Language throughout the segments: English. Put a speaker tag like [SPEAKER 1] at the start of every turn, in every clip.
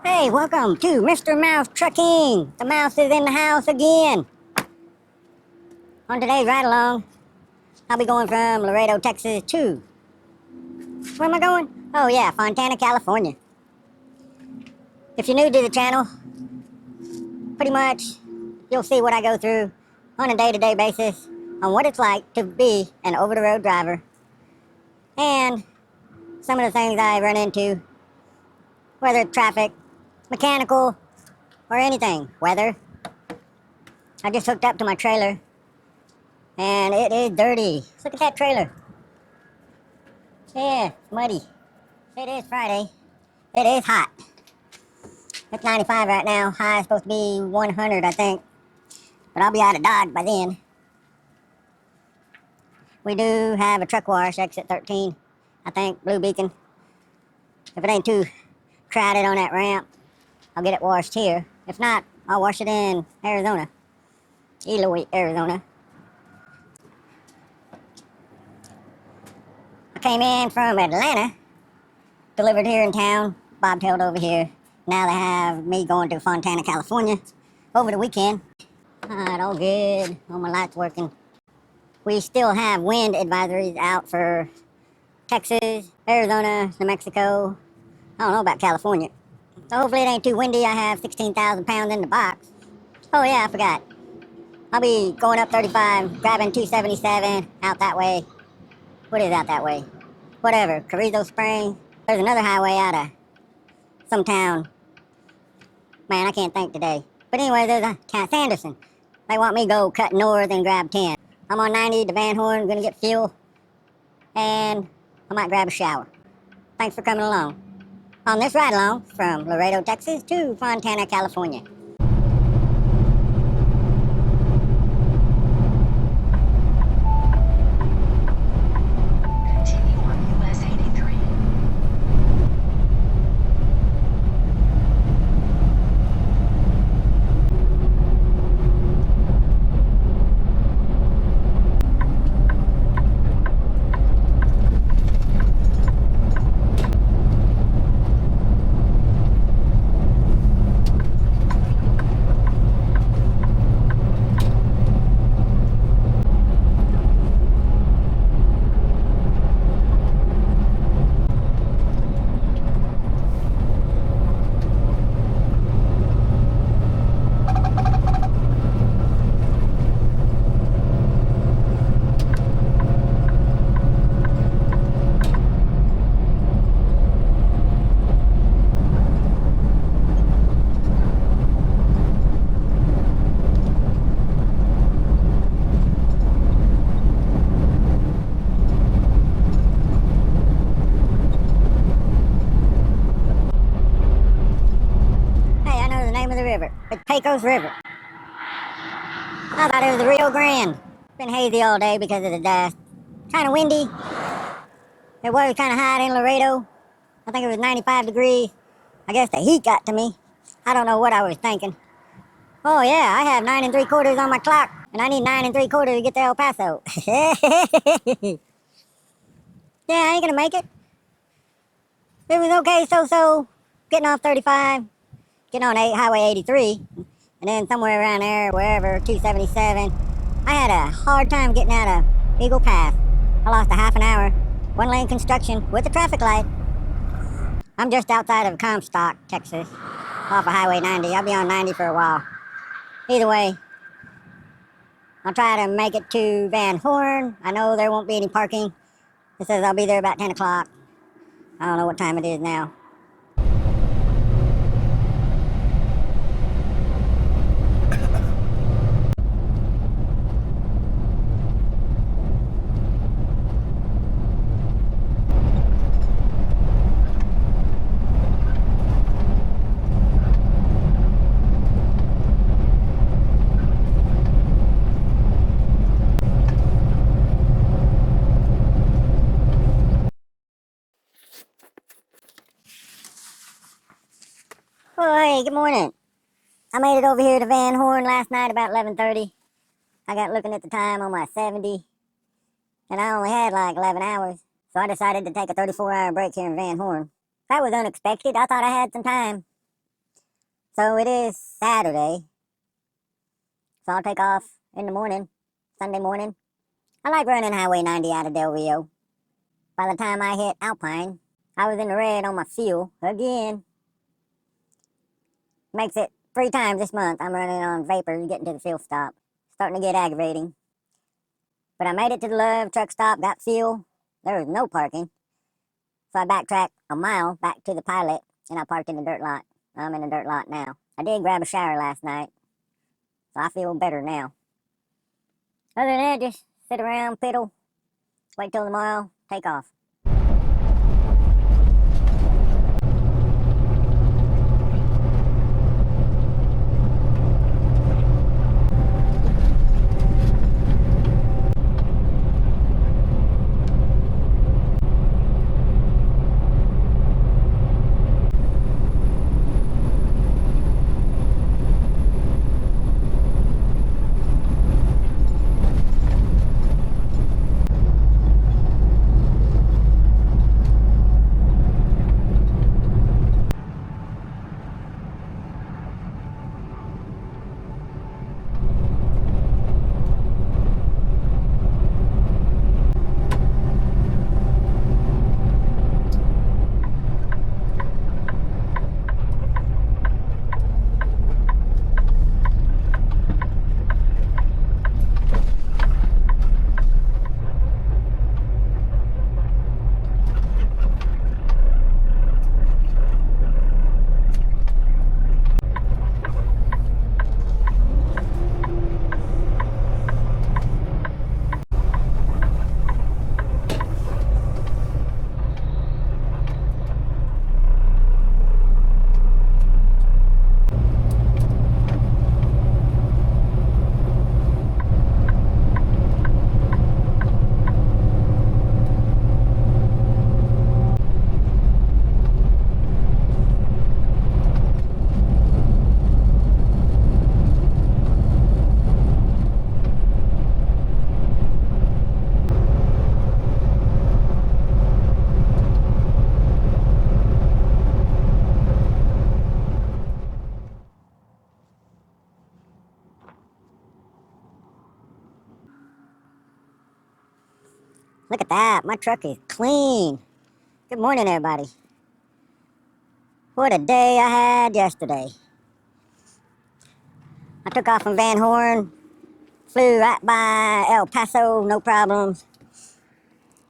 [SPEAKER 1] Hey, welcome to Mr. Mouse Trucking. The mouse is in the house again. On today's ride along, I'll be going from Laredo, Texas to... Where am I going? Oh yeah, Fontana, California. If you're new to the channel, pretty much you'll see what I go through on a day-to-day basis on what it's like to be an over-the-road driver and some of the things I run into, whether it's traffic, mechanical, or anything, weather. I just hooked up to my trailer and it is dirty. Look at that trailer. Yeah, it's muddy. It is Friday. It is hot. It's 95 right now. High is supposed to be 100, I think. But I'll be out of Dodge by then. We do have a truck wash, exit 13, I think, Blue Beacon. If it ain't too crowded on that ramp, I'll get it washed here. If not, I'll wash it in Arizona. Eloy, Arizona. I came in from Atlanta, delivered here in town, bobtailed over here. Now they have me going to Fontana, California over the weekend. Alright, all good. All my lights working. We still have wind advisories out for Texas, Arizona, New Mexico. I don't know about California. So hopefully it ain't too windy. I have 16,000 pounds in the box. Oh yeah, I forgot. I'll be going up 35, grabbing 277 out that way. What is out that way? Whatever, Carrizo Springs. There's another highway out of some town. Man, I can't think today. But anyway, there's a Sanderson. They want me to go cut north and grab 10. I'm on 90 to Van Horn, gonna get fuel. And I might grab a shower. Thanks for coming along on this ride along from Laredo, Texas to Fontana, California.
[SPEAKER 2] Continue on US 83.
[SPEAKER 1] Hey, I know the name of the river. It's Pecos River. I thought it was the Rio Grande. It's been hazy all day because of the dust. Kind of windy. It was kind of hot in Laredo. I think it was 95 degrees. I guess the heat got to me. I don't know what I was thinking. Oh yeah, I have 9 3/4 on my clock, and I need 9 3/4 to get to El Paso. Yeah, I ain't gonna make it. It was okay, so getting off 35, getting on Highway 83, and then somewhere around there, wherever, 277. I had a hard time getting out of Eagle Pass. I lost a half an hour, one lane construction with a traffic light. I'm just outside of Comstock, Texas, off of Highway 90. I'll be on 90 for a while. Either way, I'll try to make it to Van Horn. I know there won't be any parking. It says I'll be there about 10 o'clock. I don't know what time it is now. Oh, hey, good morning. I made it over here to Van Horn last night about 11:30. I got looking at the time on my 70, and I only had like 11 hours. So I decided to take a 34-hour break here in Van Horn. That was unexpected. I thought I had some time. So it is Saturday, so I'll take off in the morning, Sunday morning. I like running Highway 90 out of Del Rio. By the time I hit Alpine, I was in the red on my fuel again. Makes it 3 times this month I'm running on vapors getting to the fuel stop. Starting to get aggravating. But I made it to the Love truck stop, got fuel. There was no parking. So I backtracked a mile back to the Pilot, and I parked in the dirt lot. I'm in the dirt lot now. I did grab a shower last night, so I feel better now. Other than that, just sit around, piddle, wait till tomorrow, take off. Look at that, my truck is clean. Good morning, everybody. What a day I had yesterday. I took off from Van Horn, flew right by El Paso, no problems.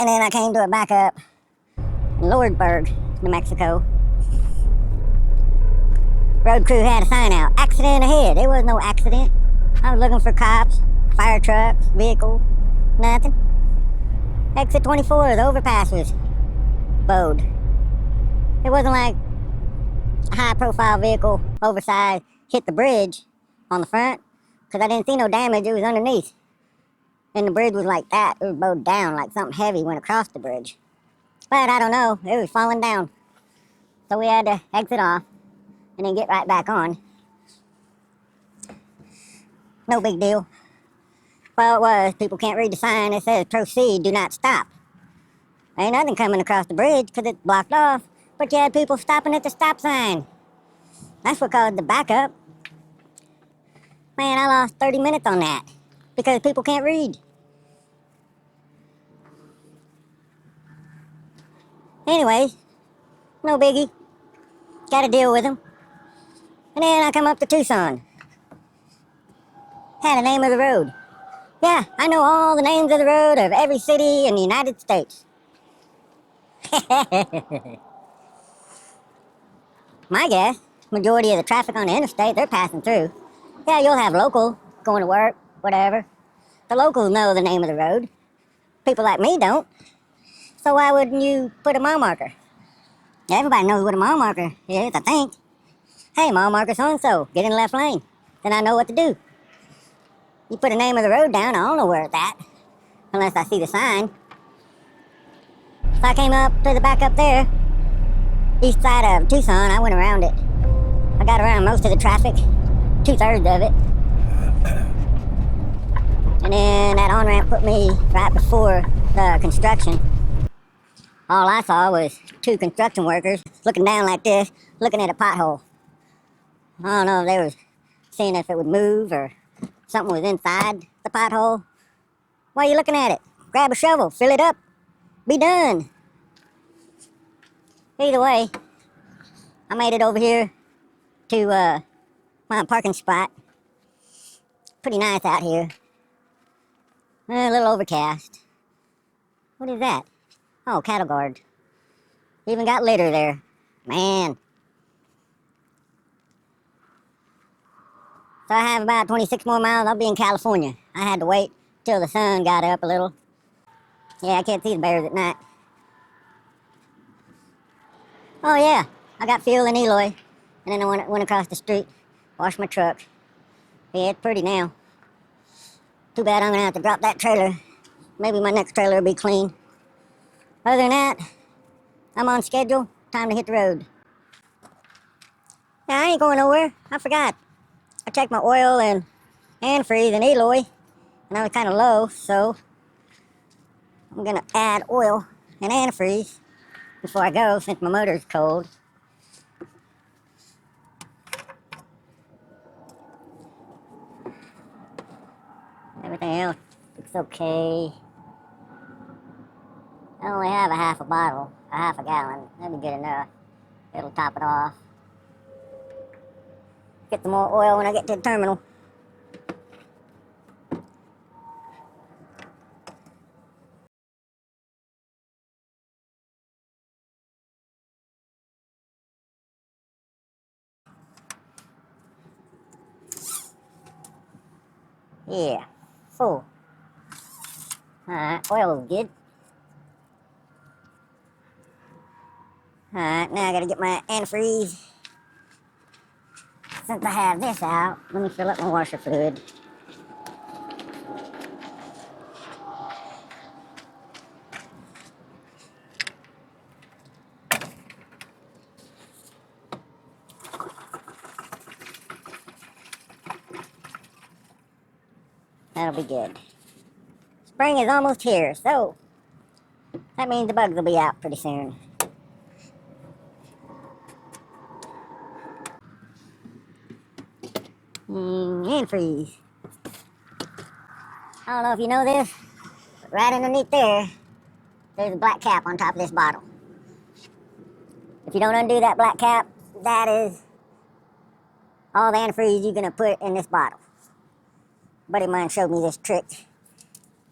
[SPEAKER 1] And then I came to a backup in Lordsburg, New Mexico. Road crew had a sign out, accident ahead. There was no accident. I was looking for cops, fire trucks, vehicles, nothing. Exit 24, the overpass was bowed. It wasn't like a high profile vehicle, oversized, hit the bridge on the front, because I didn't see no damage, it was underneath. And the bridge was like that, it was bowed down like something heavy went across the bridge. But I don't know, it was falling down. So we had to exit off and then get right back on. No big deal. Well, it was, people can't read the sign, it says proceed, do not stop. Ain't nothing coming across the bridge because it's blocked off, but you had people stopping at the stop sign. That's what caused the backup. Man, I lost 30 minutes on that because people can't read. Anyways, no biggie. Gotta deal with them. And then I come up to Tucson. Had a name of the road. Yeah, I know all the names of the road of every city in the United States. My guess, majority of the traffic on the interstate, they're passing through. Yeah, you'll have local going to work, whatever. The locals know the name of the road. People like me don't. So why wouldn't you put a mile marker? Everybody knows what a mile marker is, I think. Hey, mile marker so-and-so, get in the left lane. Then I know what to do. You put the name of the road down, I don't know where it's at. Unless I see the sign. So I came up to the back up there. East side of Tucson, I went around it. I got around most of the traffic. 2/3 of it. And then that on-ramp put me right before the construction. All I saw was 2 construction workers looking down like this, looking at a pothole. I don't know if they was seeing if it would move or something was inside the pothole. Why are you looking at it? Grab a shovel, fill it up, be done. Either way, I made it over here to my parking spot. Pretty nice out here. A little overcast. What is that? Oh, cattle guard. Even got litter there. Man. So I have about 26 more miles. I'll be in California. I had to wait till the sun got up a little. Yeah, I can't see the bears at night. Oh yeah, I got fuel in Eloy. And then I went across the street, washed my truck. Yeah, it's pretty now. Too bad I'm gonna have to drop that trailer. Maybe my next trailer will be clean. Other than that, I'm on schedule. Time to hit the road. Yeah, I ain't going nowhere. I forgot. I checked my oil and antifreeze in Eloy, and I was kind of low, so I'm gonna add oil and antifreeze before I go since my motor's cold. Everything else looks okay. I only have a half a gallon. That'd be good enough. It'll top it off. Get some more oil when I get to the terminal. Yeah, full. Alright, oil is good. Alright, now I gotta get my antifreeze. Since I have this out, let me fill up my washer fluid. That'll be good. Spring is almost here, so that means the bugs will be out pretty soon. Antifreeze. I don't know if you know this, but right underneath there's a black cap on top of this bottle. If you don't undo that black cap, that is all the antifreeze you're gonna put in this bottle. A buddy of mine showed me this trick.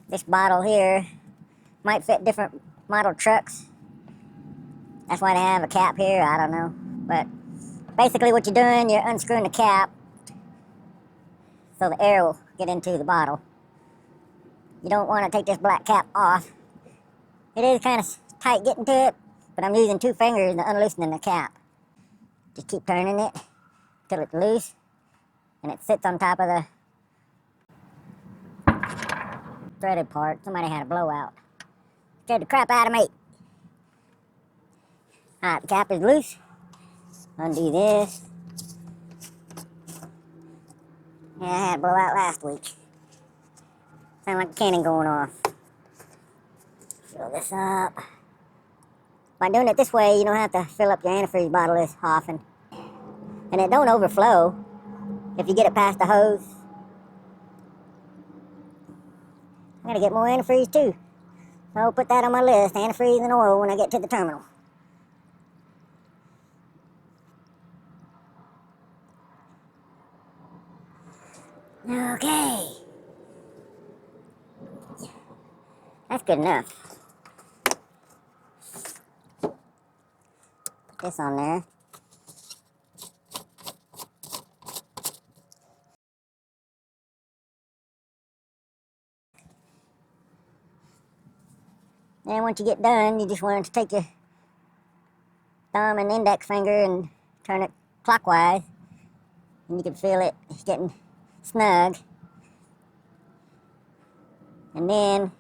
[SPEAKER 1] This bottle here might fit different model trucks. That's why they have a cap here, I don't know. But basically what you're doing, you're unscrewing the cap so the air will get into the bottle. You don't want to take this black cap off. It is kind of tight getting to it, but I'm using 2 fingers to unloosen the cap. Just keep turning it till it's loose, and it sits on top of the threaded part. Somebody had a blowout. Scared the crap out of me. Alright, the cap is loose. Undo this. Yeah, I had a blowout last week. Sound like a cannon going off. Fill this up. By doing it this way, you don't have to fill up your antifreeze bottle as often. And it don't overflow if you get it past the hose. I gotta get more antifreeze too. So I'll put that on my list, antifreeze and oil, when I get to the terminal. Okay. That's good enough. Put this on there. And once you get done, you just want to take your thumb and index finger and turn it clockwise. And you can feel it getting snug. And then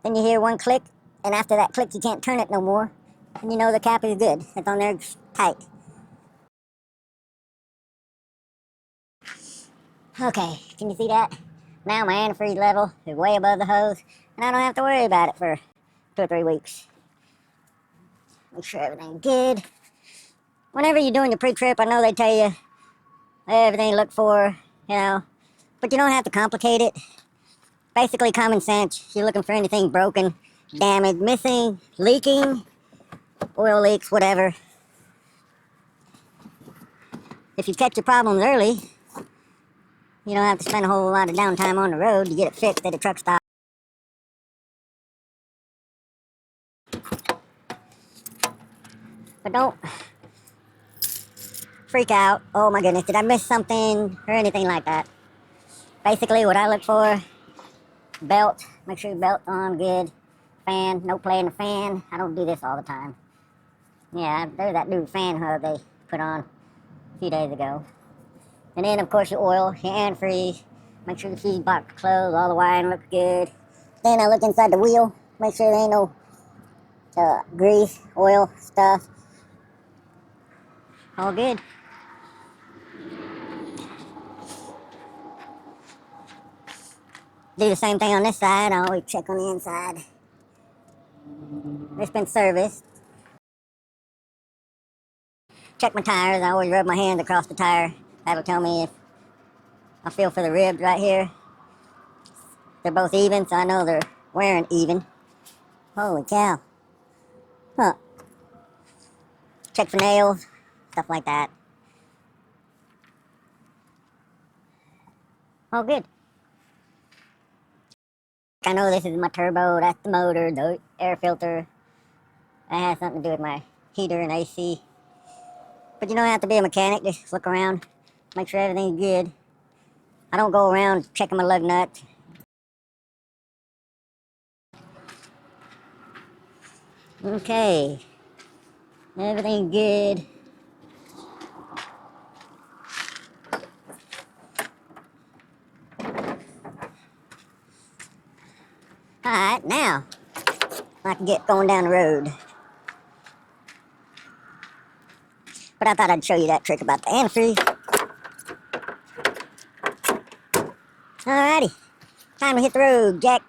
[SPEAKER 1] you hear one click, and after that click you can't turn it no more. And you know the cap is good. It's on there tight. Okay, can you see that? Now my antifreeze level is way above the hose, and I don't have to worry about it for 2 or 3 weeks. Make sure everything's good. whenever you're doing your pre-trip, I know they tell you everything to look for, but you don't have to complicate it. Basically common sense. You're looking for anything broken, damaged, missing, leaking, oil leaks, whatever. If you catch your problems early, you don't have to spend a whole lot of downtime on the road to get it fixed at a truck stop. But don't freak out. Oh my goodness, did I miss something or anything like that? Basically, what I look for, belt. Make sure your belt's on good. Fan, no play in the fan. I don't do this all the time. Yeah, there's that new fan hub they put on a few days ago. And then, of course, your oil, your antifreeze. Make sure the fuse box closed, all the wiring looks good. Then I look inside the wheel, make sure there ain't no grease, oil, stuff. All good. Do the same thing on this side. I always check on the inside. It's been serviced. Check my tires. I always rub my hand across the tire. That'll tell me if I feel for the ribs right here. They're both even, so I know they're wearing even. Holy cow. Huh. Check for nails, stuff like that. All good. I know this is my turbo, that's the motor, the air filter. That has something to do with my heater and AC. But you don't have to be a mechanic, just look around, make sure everything's good. I don't go around checking my lug nuts. Okay, everything's good. Alright, now I can get going down the road. But I thought I'd show you that trick about the antifreeze. Alrighty, time to hit the road, Jack.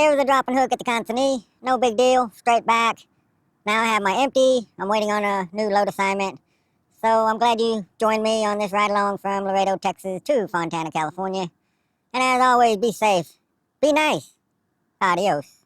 [SPEAKER 1] There was a dropping hook at the consignee. No big deal. Straight back. Now I have my empty. I'm waiting on a new load assignment. So I'm glad you joined me on this ride along from Laredo, Texas to Fontana, California. And as always, be safe. Be nice. Adios.